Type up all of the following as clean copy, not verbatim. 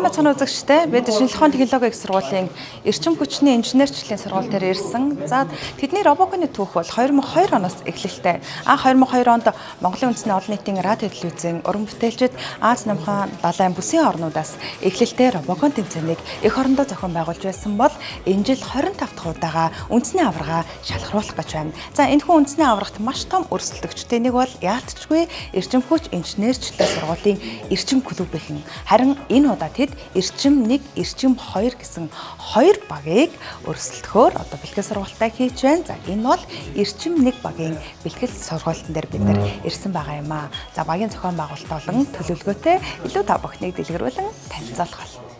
Сайн бацхан үзэгчтэй бид шинжлэх ухааны технологийн их сургуулийн эрчим хүчний инженерчлэлийн сургууль дээр ирсэн. За тэдний робоконы түүх бол 2002 оноос эхлэлтэй. 2002 онд Монголын үндэсний олон нийтийн радио телевизийн уран бүтээлчид Аз намхан далайн бүсийн орнуудаас эхлэлтэй робокон тэмцээнийг эх орондоо зохион байгуулж байсан бол энэ жил 25 дахь удаага үндэсний аварга шалгаруулах гэж байна. За энэхүү үндэсний аваргад маш том өрсөлдөгчтэй нэг бол яалтчгүй эрчим хүч инженерчлэлийн сургуулийн эрчим клубийнхэн. Харин энэ удаа тэд эрчим 1, эрчим 2 гэсэн хоёр багийг өрсөлдөхөөр одоо бэлтгэл сургалтаа хийж байна. За энэ бол эрчим 1 багийн бэлтгэл сургалтын дээр бид нар ирсэн байгаа юм аа. За багийн зохион байгуулалт болон төлөвлөгөөтэй илүү та бүхнийг дэлгэрүүлэн танилцуулах болно.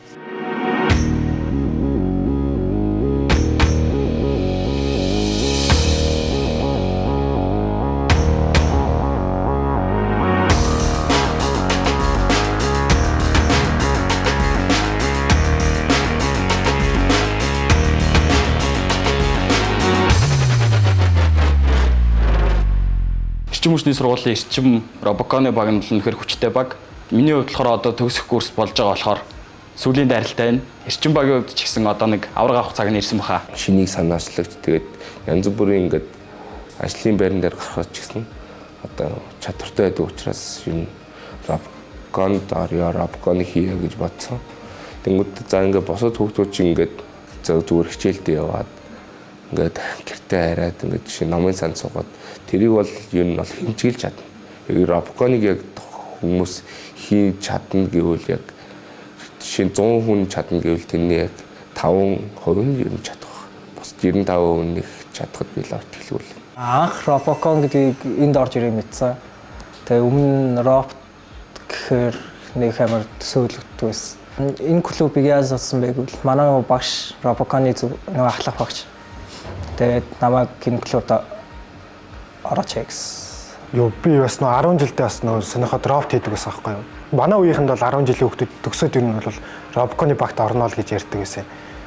Эрчим хүчний сургуулийн эрчим робоконы баг нь үнэхээр хүчтэй баг. Миний хувьд болохоор одоо төгсөх курс болж байгаа болохоор сүүлийн дайралтай байна. Эрчим багийн хувьд ч гэсэн одоо нэг авраг авах цаг нь ирсэн баха. Шинийг санаачлагч тэгээд янз бүрийн ингээд ажлын байран дээр гарах ч гэсэн одоо чадвартай байдаг учраас юм робоконд орё, робоконы хийе гэж бодсон. Тэнгүүд за ингээд босоод хүүхдүүд чинь ингээд зүгээр хичээлдээ яваад ингээд гэртээ хараад ингээд жишээ номын санд суугаад тэрийг бол юу нь бол хэмжиглэж чадна. Яг робоконыг яг хүмүүс хийж чадна гэвэл яг жишээ 100 хүн чадна гэвэл тэрний яг 5% нь юу нь чадах. Бус 95% нь чадхад би л итгэлгүй. Анх робокон гэдгийг энд орж ирээ мэдсэн. Тэгээ өмнө робот гэхээр нэг амар төсөөлөгддөг байсан. Энэ клубыг яаж олсон бэ гэвэл манай багш робоконы нэг ахлах багш. Тэгээд намайг энэ клубд орооч гэсэн. Би бас 10 жилдээ бас сонирхоод робот хийдэг байсан байхгүй юу. Манай үеийнхэнд бол 10 жилийн хүүхдүүд төгсөөд ер нь бол робоконы багт орно л гэж ярьдаг байсан.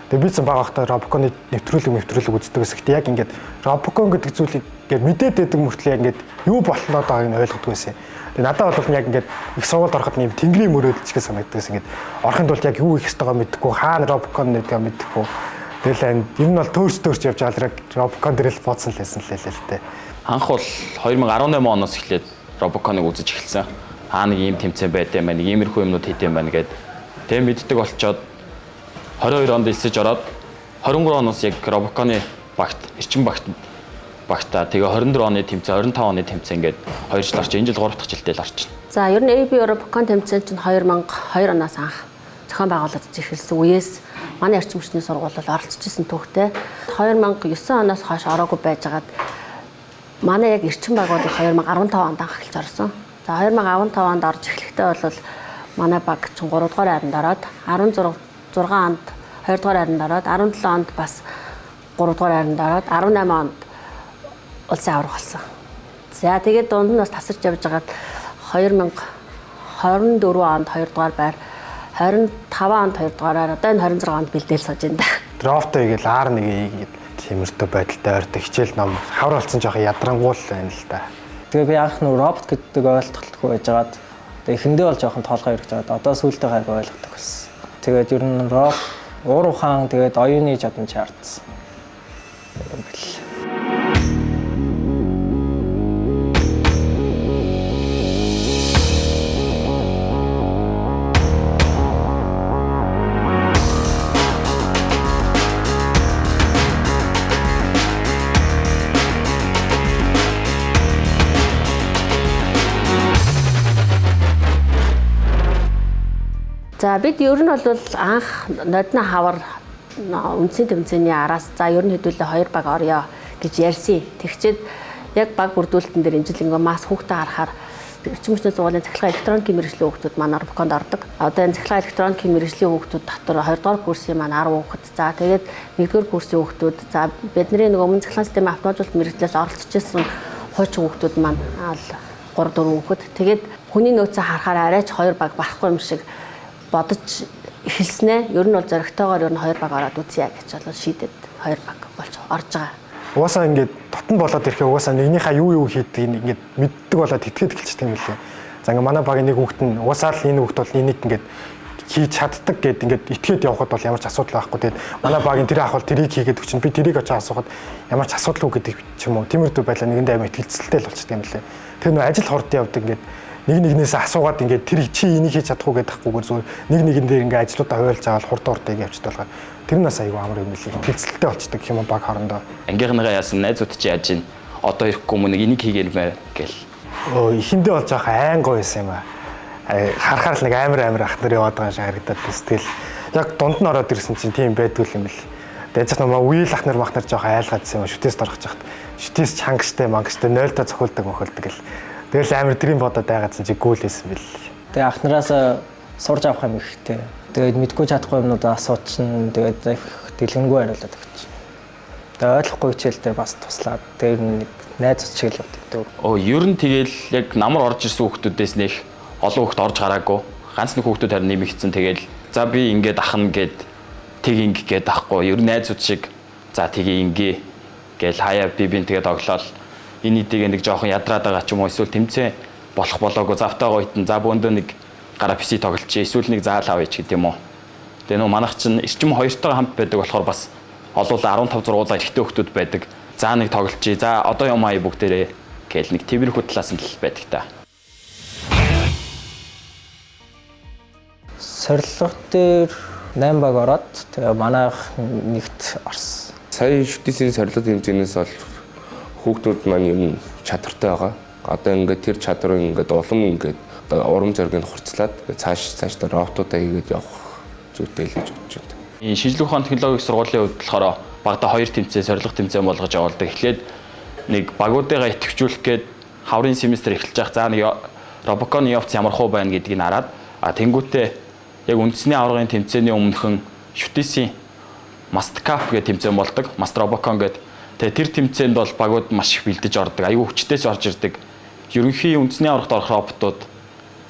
Тэгээ би зөв бага ахтаа робоконы нэвтрүүлэг үздэг байсан. Гэтэ яг ингээд робокон гэдэг зүйлийг ингээд мэдээд байдаг мөртлөө яг ингээд юу боллоо байгааг нь ойлгодог байсан. Тэгээ надад бол яг ингээд их сургуульд ороход нэм тэнгэрийн мөрөөдөлчгөө санагддаг байсан. Ингээд орохын тулд яг юу их ёстойгоо мэддэггүй, хаана робокон нэгдгээ мэддэггүй. Тэгэл энэ нь бол төөрч явж байгаа робокон дээр л бодсон л байсан л тээ. Анх бол 2018 оноос эхлээд робоконыг үзэж эхэлсэн. Нэг ийм тэмцээн байдсан байна, нэг иймэрхүү юмнууд хийдэм байна гэд тэг мэддэг болчоод 22 онд элсэж ороод 23 оноос яг робоконы багт, эрчим багтаа тэгээ 24 оны тэмцээн, 25 оны тэмцээн гээд 2 жил орч, энэ жил 3 дахь жилдээ л орчин. За ер нь AB робокон тэмцээн чинь 2002 оноос анх зохион байгуулагдаж эхэлсэн үеэс манай эрчим хүчний сургууль бол оролцож исэн түүхтэй. 2009 оноос хойш ороогүй байжгаад манай яг эрчим баг бол 2015 онд анх эхэлж орсон. За 2015 онд орж эхлэхдээ бол манай баг чинь 3 дугаар айранд ороод 16 онд 2 дугаар айранд ороод 17 онд бас 3 дугаар айранд ороод 18 онд улсын аварга болсон. За тэгээд дунд нь бас тасарч явж байгаад 2024 онд 2 дугаар байр 25 онд 2 дугаараар одоо энэ 26 онд бэлдээл сууж байна да. Робот игээл R1 ингээд тиймэрхүү байдалтай ойртой хичээл ном хавар болсон жоох ядрангуул байна л да. Тэгээ би анх нөө робот гэдэг ойлголтгүй байжгаад тэгээ эхэндээ бол жоохон тоолгоо хэрэгж байгаа. Одоо сүүлдээ гайг ойлгодог болсон. Тэгээд ер нь робот уур ухаан тэгээд оюуны чадамж хаардсан. За бид ер нь бол анх нодны хавар үндсийн тэмцээний араас за ер нь хэдүүлээ 2 баг орё гэж ярьсан. Тэгчээд яг баг бүрдүүлэлтэн дээр энэ жил ингээ мас хүүхдээ харахаар эрчим хүчний сургуулийн цахилгаан электроникийн мэргэжлийн хүүхдүүд манай робоконд ордог. Одоо энэ цахилгаан электроникийн мэргэжлийн хүүхдүүд дотор 2 дугаар курсын маань 10 хүүхэд. За тэгээд 1-р курсын хүүхдүүд за бидний нэг өмнө цахилгаан системийн автоматжуулалт мэргэжлээс оролцож ирсэн хуучин хүүхдүүд маань 3-4 хүүхэд. Тэгээд хүний нөөцөө харахаар арайч 2 баг барахгүй юм шиг бодож эхэлснэ. Ер нь бол зоригтойгоор ер нь 2 баг ороод үзье гэж бол шийдээд 2 баг болж орж байгаа. Угаасаа ингээд дотн болоод ирэхээ угаасаа нэгнийхээ юу хийдгийг ингээд мэддэг болоод итгээд эхэлчихдэг юм лээ. За ингээд манай багийн нэг хүүхэд нь угаасаа л энэ хүүхэд бол энийг ингээд хийж чаддаг гэд ингээд итгээд явхад бол ямар ч асуудал байхгүй. Тэгээд манай багийн тэр ах бол тэрийг хийгээд өгчин би тэрийг очиж асуухад ямар ч асуудал уу гэдэг ч юм уу. Тиймэрдүү байлаа нэгэндээ амар ихтгэлцэлтэй л болчихсон юм лээ. Тэр нөө ажил хорд явдаг ингээд нэг нэгнээс асуугаад ингээд тэр чи энийг хийж чадах уу гэдэг хахгүйгээр зүгээр нэг нэгэн дээр ингээд ажлуудаа хуваалж аваад хурд хурдыг явчихдаг. Тэр нас аягүй амар юм лээ. Ихтгэлцэлтэй болчихдог юм баг хоорондоо. Ангийнхныгаа яасан найзууд чи яаж ийн одоо ирэхгүй мөн энийг хийгээрмээр гэл. Ихэндээ бол жоох айн гоё байсан юм аа. Харахаар л нэг амар ах нар яваад байгаа шиг харагдаад байсан. Тэгэл яг дунд нь ороод ирсэн чинь тийм байдгүй юм бэл. Тэгээд яг намаа үйл ах нар мах нар жоох айлгаадсэн юм. Шүтээс дорох жахт. Шүтээс чангастай мангастай 0-та цохолдог мохолдог гэл. Тэгэл амар дрим бодоод байгаадсан чи гүйлээсэн бэл. Тэгээ ахнараас сурж авах юм ихтэй. Тэгээд мэдгүй чадахгүй юмнуудаа асуучин тэгээд дэлгэнгүй хариулаад өгч. Тэгээд ойлгохгүй хичээл дээр бас туслаад тэр нэг найз шиг л боддог. Ер нь тэгэл яг намар орж ирсэн хүүхдүүдээс нэг олон хүүхд орж гараагүй. Ганц нэг хүүхдүүд харин нэмэгдсэн. Тэгэл за би ингээд ахна гэд тэг инг гээд ахгүй. Ер нь найзууд шиг за тгий ингээ гээл хаяа би тэгээд тоглоол. Энэ идийг нэг жоохон ядраад байгаа ч юм уу эсвэл тэмцээ болох болоогүй завтаагаа итэн за бөөндөө нэг гараа писи тоглолч эсвэл нэг заал авъя ч гэдэм үү. Тэгээ нөө манайх чинь эрчим 2-тойгоо хамт байдаг болохоор бас олвол 15 6 эрэгтэй хүүхдүүд байдаг. За нэг тоглолчий. За одоо юм аа бүгдээрээ гээл нэг тиймэрхүү талаас нь л байдаг та. Сорилго дээр 8 баг ороод тэгээ манайх нэгт орсон. Сая шүтээсийн сорилго тэмцээнээс бол хүүхдүүд маань юм чадвартай байгаа. Одоо ингээд тэр чадвар ингээд улам ингээд урам зориг нь хурцлаад цаашдаа роботуудаа хийгээд явах зүйтэй л гэж бодож байна. Энэ шинжлэх ухааны технологийн сургуулийн хувьд болохоор багада 2 тэмцээн сорилго тэмцээн болгож явуулдаг. Эхлээд нэг багуудыгаа идэвхжүүлэх гээд хаврын семестр эхэлж байгаа. За нэг робоконы явц ямар хуу байна гэдгийг хараад тэнгуүтээ яг үндэсний аваргын тэмцээний өмнөхөн шүтээсийн масткап гэх тэмцээн болдог. Маст робокон гэдэг. Тэгээ тэр тэмцээнд бол багууд маш их бэлдэж ордог. Аюу хүчтэйч орж ирдэг. Ерөнхий үндэсний аваргад орох роботууд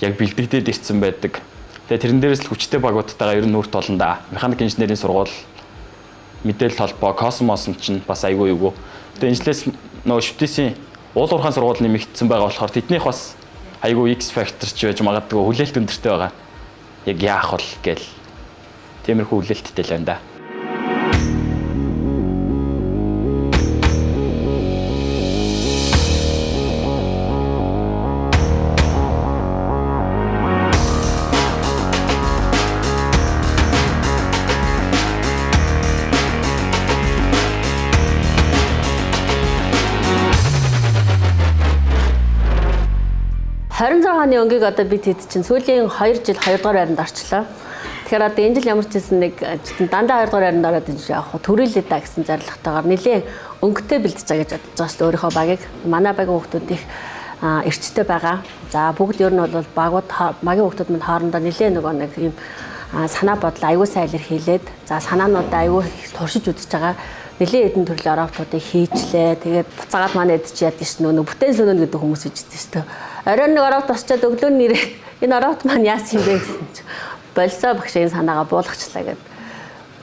яг бэлдэгдээд ирсэн байдаг. Тэгээ тэрэн дээрээс л хүчтэй багуудтайгаа ер нь нүрт олон да. Механик инженерийн сургууль, мэдээлэл холбоо, космос чинь бас айгүй юу. Тэгээ инжлээс нөө шүтээсийн уул уурхайн сургууль нэмэгдсэн байгаа болохоор тэднийх бас айгүй X factor ч байж магадгүй хүлээлт өндөртэй байгаа. Яг яах вэ гээл. Тиймэрхүү хүлээлттэй л байна да. оны өнгийг одоо бид хэд чинь сүүлийн 2 жил 2 дугаар байранд орчлоо. Тэгэхээр одоо энэ жил ямар ч гэсэн нэг дандаа 2 дугаар байранд ороод энэ яг төрүүлээ да гэсэн зорилготойгоор нэлээ өнгөтэй бэлдэж байгаа гэж бодож байгаа шүү дээ. Өөрийнхөө багийг манай багийн хүүхдүүд их эрчтэй байгаа. За бүгд ер нь бол багууд магийн хүүхдүүд минь хоорондоо нэлээ нэг юм санаа бодол аюул сайн илэрхийлээд за санаануудаа аюул туршиж үзэж байгаа. Нэлээ хэдэн төрлийн роботуудыг хийчлээ. Тэгээд буцаагаад манай эд чи яадаг ш нь нөгөө бүтээн лөнөө гэдэг хүмүүс иждэг ш нь. Оройн нэг робот босчоод өглөө нэрээ энэ робот маань яасан юм бэ гэсэн чи болсоо багшийн санаагаа буулгачлаа гэд.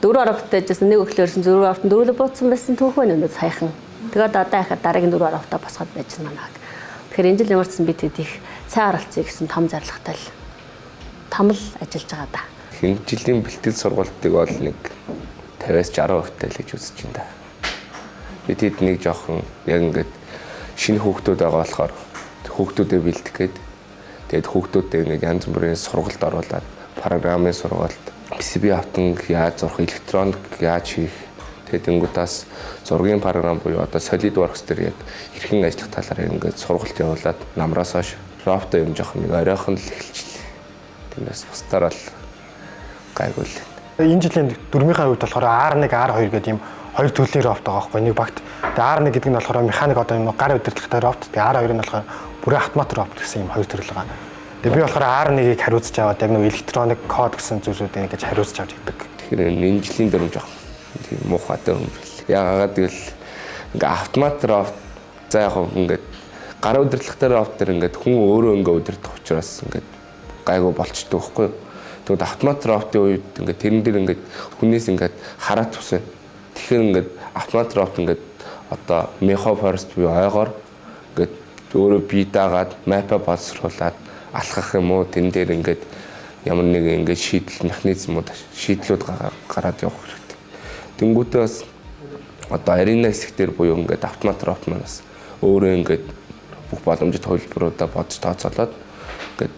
4 роботтой жисэн нэг өглөөрсөн 4 робот дөрвөлө бууцсан байсан түүхэн өнөд саяхан. Тэгээд одоо яхад дараагийн 4 роботоо босгоод байж манаа. Тэгэхээр энэ жил ямарчсан бид хэд их сайн оролцъё гэсэн том зорилготой л том л ажиллаж байгаа да. Энэ жилийн бэлтгэл сургалтыг бол нэг 50-60% л гэж үзэж байна. Бид тэднийг жоохон яг ингээд шинэ хүүхдүүд байгаа болохоор хүүхдүүдэд бэлдэх гээд тэгээд хүүхдүүдэд ингээд янз бүрийн сургалт оруулаад програмын сургалт, PCB автан яаж зурх, электроник яаж хийх, тэгээд тэнгуутаас зургийн програм буюу одоо SolidWorks дээр яг хэрхэн ажиллах талаар ингээд сургалт явуулаад намраас хойш роботоо юм жоохон нэг оройхон л эхэлчихлээ. Тэрнээс бусдаар л гайгүй л. Энэ жилийн дөрмийнхаа хувьд болохоор R1, R2 гэдэг юм хоёр төрлийн робот байгаа байхгүй нэг багт. Тэгээ R1 гэдэг нь болохоор механик одоо юм гар удирдлагатай робот. Тэгээ R2 нь болохоор бүрэн автомат робот гэсэн юм хоёр төрөл байгаа. Тэгээ би болохоор R1-ыг хариуцж аваад яг нэг электроник код гэсэн зүйлсүүдийг ингэж хариуцж авч идэг. Тэгэхээр энэ жилийн дөрөв жоох тийм муухайтай юм бэл. Яагаад гэвэл ингээ автомат робот за яг ингээд гар удирдлагатай робот төр ингээд хүн өөрөө ингээ удирдах учраас ингээд гайгүй болчтой байхгүй юу? Тэгвэл автомат роботын үед ингээд тэрэн дээр ингээд хүнээс ингээд хараад тусна. Тэгэхээр ингээд автомат робот ингээд одоо мехо форест буюу ойгоор ингээд өөрөө бие даагаад мапа боловсруулад алхах юм уу тэн дээр ингээд ямар нэг ингээд шийдэл механизмууд шийдлүүд гараад явах хэрэгтэй. Тэнгүүтээ бас одоо арена хэсгээр буюу ингээд автомат робот манаас өөрөө ингээд бүх боломжит хувилбаруудаа бодож тооцоолоод ингээд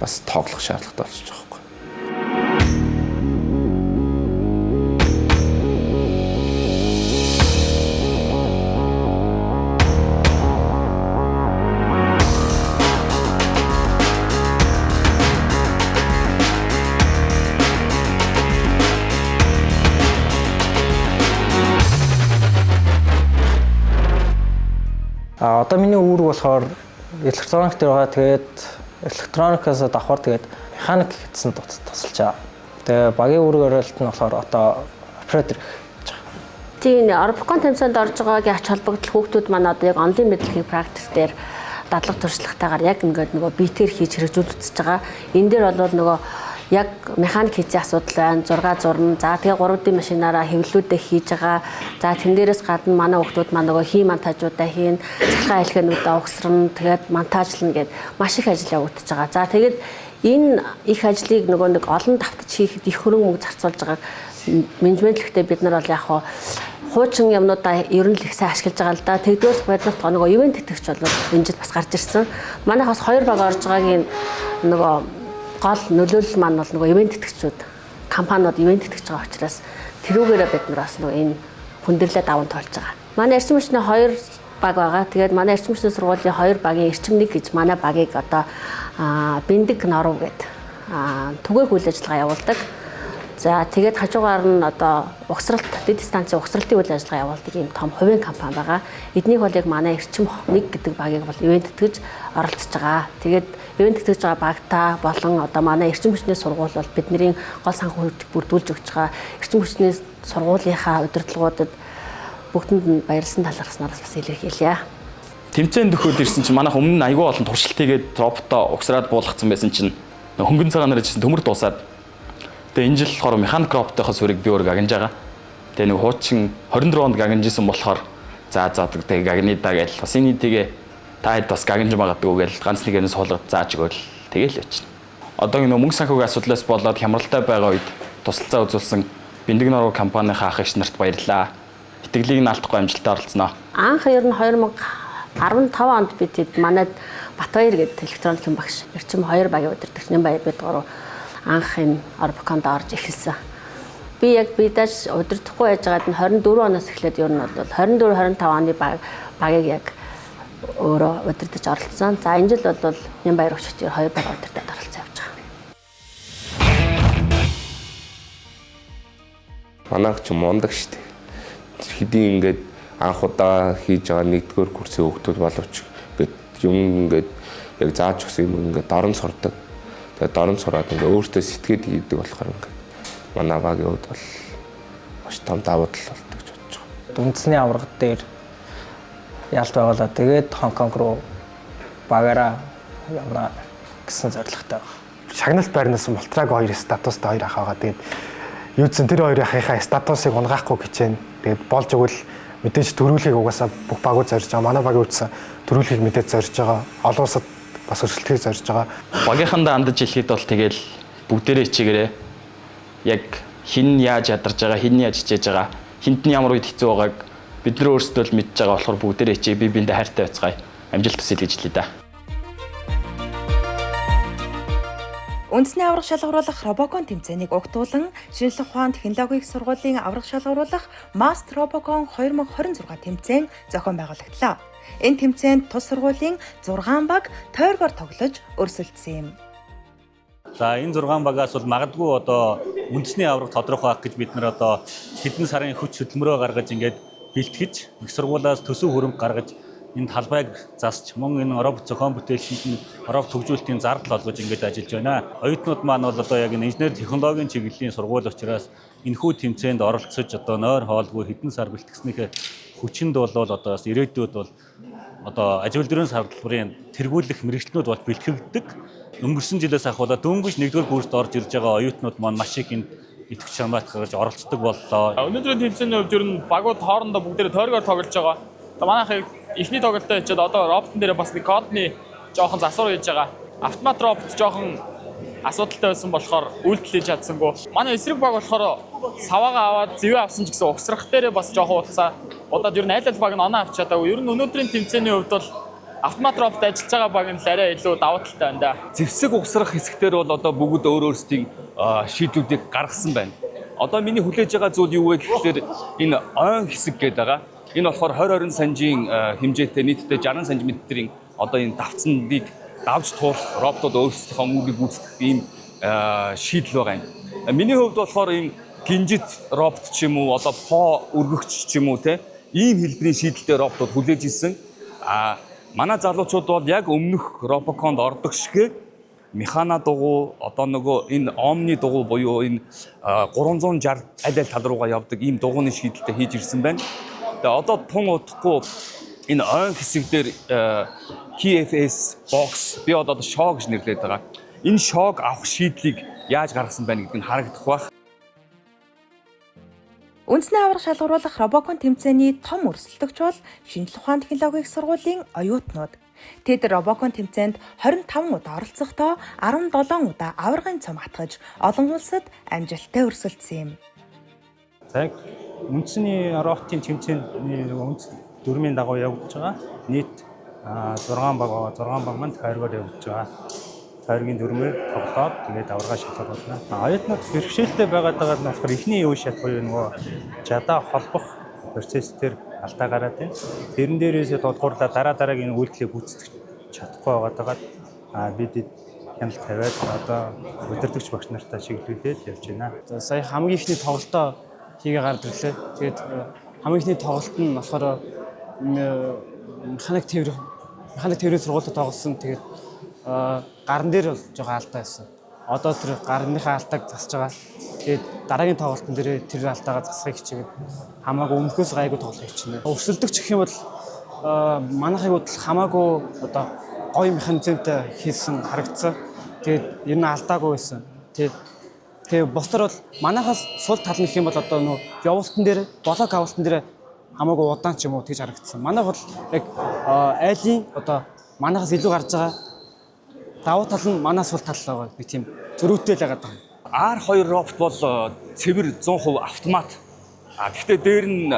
бас тоглох шаардлагатай болчихж байгаа байхгүй. Одоо миний үүрэг болохоор электроник дээр байгаа. Тэгээд электроникаас давхар тэгээд механик гэсэн тусалж байгаа. Тэгээ багийн үүрэг оролт нь болохоор одоо оператор гэж байгаа. Тийм Оробкон тэмцээнд орж байгаагийн ач холбогдол хүүхдүүд маань одоо яг онлайн мэдлэгийн практик дээр дадлаг туршлагатайгаар яг ингээд нөгөө биетээр хийж хэрэгжүүлж үзэж байгаа. Энэ дээр бол нөгөө яг механик хийцийн асуудал байна. 6 зурна. За тэгээ 3D машинаараа хэвлэлүүдээ хийж байгаа. За тэн дээрээс гадна манай хүүхдүүд маань нөгөө хий монтажуудаа хийн, цалхаа айлхэнүүдээ угсрна, тэгээд монтажлна гэд маш их ажил явагдаж байгаа. За тэгээд энэ их ажлыг нөгөө нэг олон давтаж хийхэд их хөрөнгө мөнгө зарцуулж байгааг менежментлэгтээ бид нар бол яг хуучин юмнуудаа ер нь л их сайн ашиглаж байгаа л да. Тэгдүгээрс бодолт нөгөө ивент тэтгэгч бол энэ жил бас гарч ирсэн. Манайхаас 2 баг орж байгаагийн нөгөө гол нөлөөлөл маань бол нөгөө ивент тэтгэгчүүд, компаниуд ивент тэтгэж байгаа учраас тэрүүгээрээ бид нар бас нөгөө энэ хүндрэлээ даван тоолж байгаа. Манай эрчим хүчний 2 баг байгаа. Тэгээд манай эрчим хүчний сургуулийн 2 багийн эрчим 1 гэж манай багийг одоо биндэг норов гэдэг түгээх үйл ажиллагаа явуулдаг. За тэгээд хажуугаар нь одоо угсралт, дэд станцын угсралтын үйл ажиллагаа явуулдаг ийм том хувийн компани байгаа. Эднийг бол яг манай эрчим 1 гэдэг багийг бол ивент тэтгэж оролцож байгаа. Тэгээд ивент тэтгэж байгаа багтаа болон одоо манай эрчим хүчний сургууль бол бидний гол санхүүжилтийг бүрдүүлж өгч байгаа. Эрчим хүчний сургуулийнхаа удирдлагуудад бүгдэнд нь баярлсан талархснаас бас илэрхийлье. Тэмцээнд өгөхөд ирсэн чинь манайх өмнө нь аягүй олон туршилт хийгээд роботоо угсраад буулгацсан байсан чинь хөнгөн цагаанаар ижсэн төмөр дуусаад тэгээ энэ жил болохоор механик роботынхаа сүрийг би өөрөө гагнаж байгаа. Тэгээ нэг хуучин 24 онд гагнажсэн болохоор за тэгээ гагнидаа гэж бас энэ тэгээ та хэд бас гагнаж магадгүй гэж ганц нэг юм суулгад зааж өгөөл тэгээл явчихна. Одоо энэ мөнгө санхүүгийн асуудлаас болоод хямралтай байгаа үед тусалцаа үзүүлсэн биндэг норов компанийнхаа ах иш нарт баярлалаа. Итгэлийг нь алдахгүй амжилтаар оролцсноо. Анх ер нь 2015 онд бид манайд Батбаяр гэдэг электроникийн багш эрчим 2 багийн удирдагч Нямбаяр бид гурав анх энэ Оробконд орж эхэлсэн. Би даш удирдахгүй яжгаад нь 24 оноос эхлээд ер нь бол 24 25 оны багийг яг өөрөө удирдах оролцсон. За энэ жил бол Нямбаяр өгчөөр 2 баг удирдах оролцсон явж байгаа. Манайх ч мундаг штэ. Хэдийн ингээд анх удаа хийж байгаа 1-р курсын хүүхдүүд боловч ингээд юм ингээд яг зааж өгсөн юм ингээд дорн сурдаг. Тэгээд дорн сураад ингээд өөртөө сэтгэхэд хийдэг болохоор ингээд манай багийн хувьд бол маш том давуу тал болдог гэж бодож байгаа. Үндэсний аварга дээр ялт байгалаа. Тэгээд Хонконг руу багаараа явна гэсэн зорилготой байна. Шагналт байрнаас Мултраг 2 статустай 2 ах байгаа. Тэгээд юу ч тэр 2 ахынхаа статусыг унгаахгүй хичээн. Тэгээд болж өгвөл мэдээж төрүүлгийг угаасаа бүх багууд зорж байгаа. Манай багийн үдсэн төрүүлгийг мэдээж зорж байгаа. Олон улсад бас өрсөлдөхийг зорж байгаа. Багийнхандаа андаж хэлэхэд бол тэгэл бүгдээрээ хичээгээрээ яг хин яаж ядарч байгаа, хин яаж хичээж байгаа, хинт нь ямар үед хэцүү байгааг бид нар өөрсдөө л мэдж байгаа болохоор бүгдээрээ хичээг бие биендээ хайртай байцгаая. Амжилт хүсье гэж хэлье да. Үндэсний аварга шалгаруулах Робокон тэмцээнийг угтуулан шинжлэх ухаан технологийн сургуулийн аварга шалгаруулах Master Robocon 2026 тэмцээн зохион байгуулагдлаа. Энэ тэмцээнд тус сургуулийн 6 баг тойргоор тоглож өрсөлдсөн юм. За энэ 6 багаас бол магадгүй одоо үндэсний аварга тодорхой байх гэж бид нар одоо хэдэн сарын хүч хөдөлмөрөө гаргаж ингээд бэлтгэж их сургуулиас төсөв хөрөнгө гаргаж энэ талбайг засч мөн энэ робот зохион бүтээлчинд нь робот хөгжүүлэлтийн зардал олгож ингээд ажиллаж байна. Оюутнууд маань бол одоо яг энэ инженер технологийн чиглэлийн сургууль учраас энэхүү тэмцээнд оролцож одоо нойр хоолгүй хэдэн сар бэлтгэснийхээ хүчинд бол одоо бас ирээдүйд бол одоо ажил дөрвөн салбарын тэргүүлэх мэрэгчлэнүүд бол бэлтгэгддэг. Өнгөрсөн жилээс ахвала дөнгөж 1-р курст орж ирж байгаа оюутнууд маань маш их энд итгэж чамаат гаргаж оролцдог боллоо. Өнөөдрийн тэмцээний хувьд ер нь багууд хоорондоо бүгдээрээ тойргоор тоглож байгаа. Одоо манайхыг эхний тоглолтоо хийчихэд одоо роботын дээр бас нэг кодны жоохон засвар хийж байгаа. Автомат робот жоохон асуудалтай байсан болохоор үйлдэл хийж чадсангүй. Манай эсрэг баг болохоор саваагаа аваад зэвээ авсан ч гэсэн угсрах дээрээ бас жоохон утсаа. Удаад ер нь аль баг нь оноо авч чадаагүй. Ер нь өнөөдрийн тэмцээний хувьд бол автомат робот ажиллаж байгаа баг нь арай илүү давуу талтай байна да. Зэвсэг угсрах хэсгээр бол одоо бүгд өөрсдийн шийдлүүдийг гаргасан байна. Одоо миний хүлээж байгаа зүйл юу вэ гэхээр энэ ойн хэсэг гэдэг байгаа. Энэ болохоор 20-20 санжийн хэмжээтэй нийтдээ 60 см-ийн одоо энэ давцныг давж туурах роботууд өөрсдийнхөө мөрийг гүйцэтгэх ийм шийдэл байгаа юм. Миний хувьд болохоор энэ гинжит робот ч юм уу одоо по өргөгч ч юм уу те ийм хэлбэрийн шийдэлтэй роботууд хүлээж ирсэн. Манай залуучууд бол яг өмнөх робоконд ордог шигэ механа дугуй одоо нөгөө энэ омны дугуй буюу энэ 360 аль тал руугаа явдаг ийм дугуйны шийдэлтэй хийж ирсэн байна. Тэгээ одоо тун удахгүй энэ ойн хэсэг дээр KFS box би одоо шоо гэж нэрлэдэг байгаа. Энэ шоог авах шийдлийг яаж гаргасан байна гэдэг нь харагдах байх. Үндэсний аварга шалгаруулах робокон тэмцээний том өрсөлдөгч бол шинжлэх ухааны технологийн их сургуулийн оюутнууд. Тэд робокон тэмцээнд 25 удаа оролцохдоо 17 удаа аваргын цом хатгаж олон улсад амжилттай өрсөлдсөн юм. За үндэсний роботын тэмцээний дүрмийн дагуу явагдаж байгаа. Нийт 6 баг байгаа. 6 баг манд тойргоор явагдаж байгаа. Тойргийн дүрмээр тоглоод тэгээд аварга шалгаруулна. Оюутнууд бэрхшээлтэй байгаад байгаа нь болохоор эхний үе шат буюу нөгөө жадаа холбох процесс дээр алдаа гараад байна. Тэрэн дээрээс тодгуурлаа дараагийн үйлдэлийг гүйцэтгэж чадахгүй байгаад бид хяналт тавиад одоо удирдагч багш нартай чиглүүлээд явж байна. За сая хамгийн ихний тоглолтоо хийгээ гард ирлээ. Тэгээд хамгийн ихний тоглолт нь болохоор механик тээврийн сургуульд тоглосон. Тэгээд гарн дээр бол жоохон алдаа байсан. Одоо тэр гарныхаа алдааг засаж байгаа. Тэгээд дараагийн тоглолтын дээр тэр алдаагаа засахыг хичээгээд хамаагүй өмнөхөөс гайгүй тоглох хичнээн. Өрсөлдөгч гэх юм бол манайхыг бодол хамаагүй одоо гоё механизмтай хийсэн харагдсан. Тэгээд ер нь алдаагүй байсан. Тэгээд босдор бол манайхаас сул тал нь гэх юм бол одоо нөө явуултан дээр блок авалтан дээр хамаагүй удаан ч юм уу тэгж харагдсан. Манайх бол яг айлын одоо манайхаас илүү гарч байгаа давуу тал нь манай сул тал байгаа. Би тийм зөрүүтэй л байгаа. R2 робот бол цэвэр 100% автомат. Гэхдээ дээр нь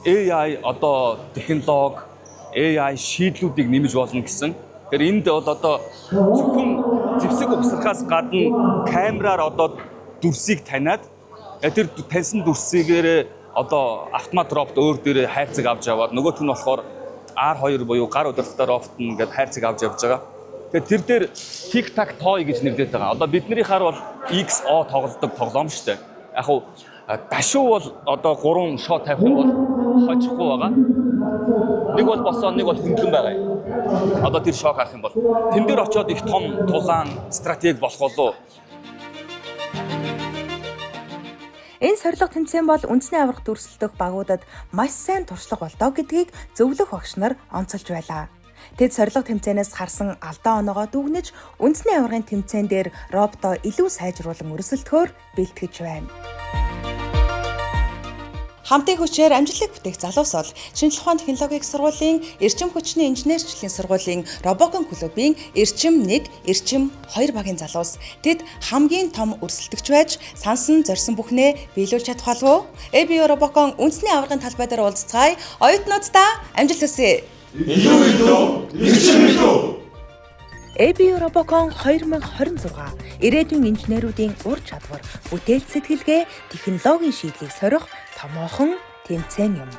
AI одоо технологи, AI шийдлүүдийг нэмж болно гэсэн. Тэгэхээр энд бол одоо зөвхөн зэвсэг угсрахаас гадна камераар одоо дүрсийг таниад тэр таньсан дүрсийгээр одоо автомат робот өөр дээрээ хайрцаг авч яваад нөгөөх нь болохоор R2 буюу гар удирдлагатай робот ингээд хайрцаг авч явж байгаа. Тэгэхээр тэр дээр TikTok Toy гэж нэрлэдэг байгаа. Одоо бидний хар бол XO тоглодог тоглоом шүү дээ. Яг хуу дашуу бол одоо 3 шот тавих юм бол хожихгүй байгаа. Нэг бол босоо, нэг бол хөндлөн байгаа юм. Одоо тэр шок харах юм бол тэн дээр очиод их том тулаан стратеги болох болов. Энэ сорилго тэмцээн бол үндэсний аварга дүрсэлдэх багуудад маш сайн туршлага болдоо гэдгийг зөвлөх багш нар онцолж байлаа. Тэд сорилго тэмцээнээс харсан алдаа оноогоо дүгнэж үндэсний аваргын тэмцээн дээр роботоо илүү сайжруулан өрсөлдөхөөр бэлтгэж байна. Хамтын хүчээр амжилтыг бүтээх залуус бол шинжлэх ухааны технологийн их сургуулийн эрчим хүчний инженерчлэлийн сургуулийн робокон клубын эрчим 1, эрчим 2 багийн залуус. Тэд хамгийн том өрсөлдөгч байж сансан зорьсон бүхнээ биелүүлж чадах болов уу? ABO робокон үндэсний аваргын талбай дээр уулзцгаая. Оюутнуудаа амжилт хүсье. ABO робокон 2026 ирээдүйн инженеруудын ур чадвар, бүтээл сэтгэлгээ, технологийн шийдлийг сорих томоохон тэмцээн юм.